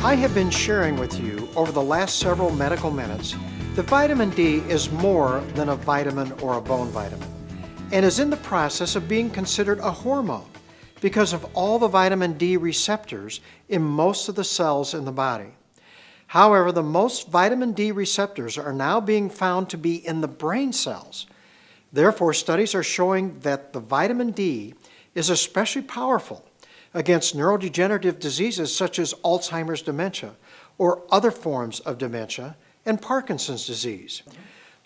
I have been sharing with you over the last several medical minutes that vitamin D is more than a vitamin or a bone vitamin and is in the process of being considered a hormone because of all the vitamin D receptors in most of the cells in the body. However, the most vitamin D receptors are now being found to be in the brain cells. Therefore, studies are showing that the vitamin D is especially powerful against neurodegenerative diseases such as Alzheimer's dementia or other forms of dementia and Parkinson's disease.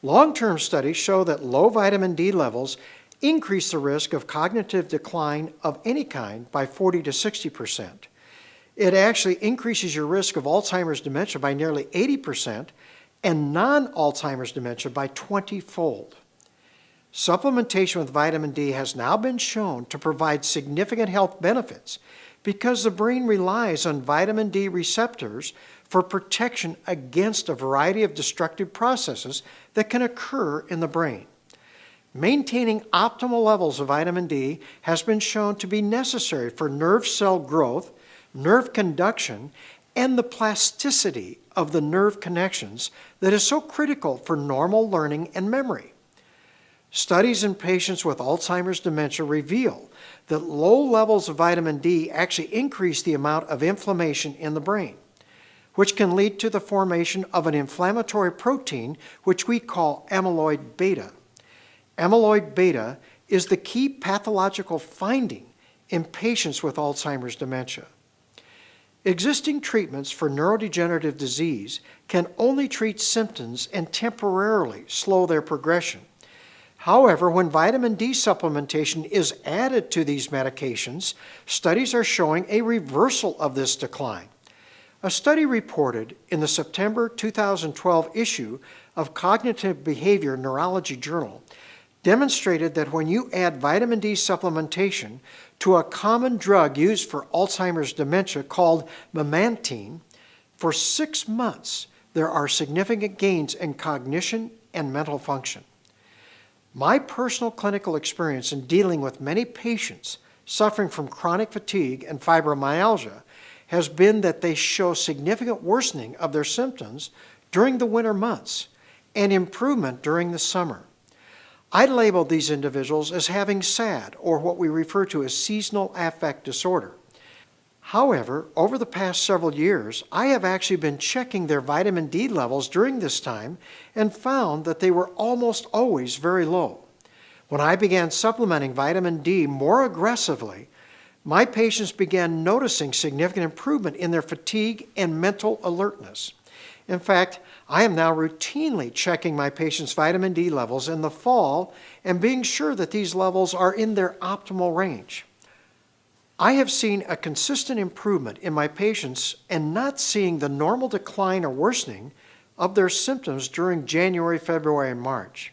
Long-term studies show that low vitamin D levels increase the risk of cognitive decline of any kind by 40 to 60%. It actually increases your risk of Alzheimer's dementia by nearly 80% and non-Alzheimer's dementia by 20-fold. Supplementation with vitamin D has now been shown to provide significant health benefits because the brain relies on vitamin D receptors for protection against a variety of destructive processes that can occur in the brain. Maintaining optimal levels of vitamin D has been shown to be necessary for nerve cell growth, nerve conduction, and the plasticity of the nerve connections that is so critical for normal learning and memory. Studies in patients with Alzheimer's dementia reveal that low levels of vitamin D actually increase the amount of inflammation in the brain, which can lead to the formation of an inflammatory protein which we call amyloid beta. Amyloid beta is the key pathological finding in patients with Alzheimer's dementia. Existing treatments for neurodegenerative disease can only treat symptoms and temporarily slow their progression. However, when vitamin D supplementation is added to these medications, studies are showing a reversal of this decline. A study reported in the September 2012 issue of Cognitive Behavior Neurology Journal demonstrated that when you add vitamin D supplementation to a common drug used for Alzheimer's dementia called memantine, for 6 months there are significant gains in cognition and mental function. My personal clinical experience in dealing with many patients suffering from chronic fatigue and fibromyalgia has been that they show significant worsening of their symptoms during the winter months and improvement during the summer. I label these individuals as having SAD, or what we refer to as seasonal affect disorder. However, over the past several years, I have actually been checking their vitamin D levels during this time and found that they were almost always very low. When I began supplementing vitamin D more aggressively, my patients began noticing significant improvement in their fatigue and mental alertness. In fact, I am now routinely checking my patients' vitamin D levels in the fall and being sure that these levels are in their optimal range. I have seen a consistent improvement in my patients and not seeing the normal decline or worsening of their symptoms during January, February, and March.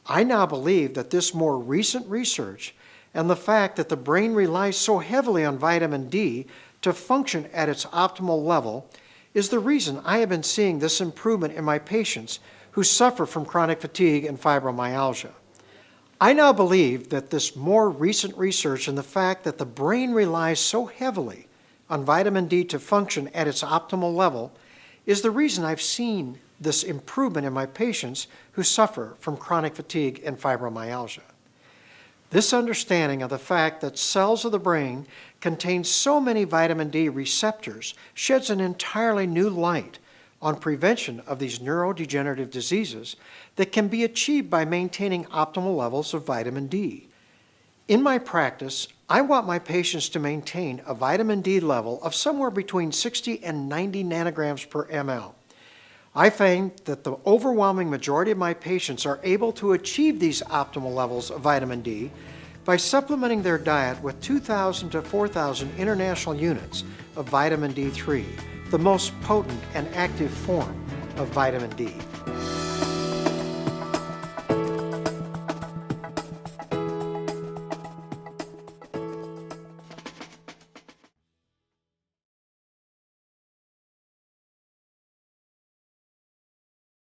I now believe that this more recent research and the fact that the brain relies so heavily on vitamin D to function at its optimal level is the reason I have been seeing this improvement in my patients who suffer from chronic fatigue and fibromyalgia. I now believe that this more recent research and the fact that the brain relies so heavily on vitamin D to function at its optimal level is the reason I've seen this improvement in my patients who suffer from chronic fatigue and fibromyalgia. This understanding of the fact that cells of the brain contain so many vitamin D receptors sheds an entirely new light on prevention of these neurodegenerative diseases that can be achieved by maintaining optimal levels of vitamin D. In my practice, I want my patients to maintain a vitamin D level of somewhere between 60 and 90 nanograms per ml. I find that the overwhelming majority of my patients are able to achieve these optimal levels of vitamin D by supplementing their diet with 2,000 to 4,000 international units of vitamin D3, the most potent and active form of vitamin D.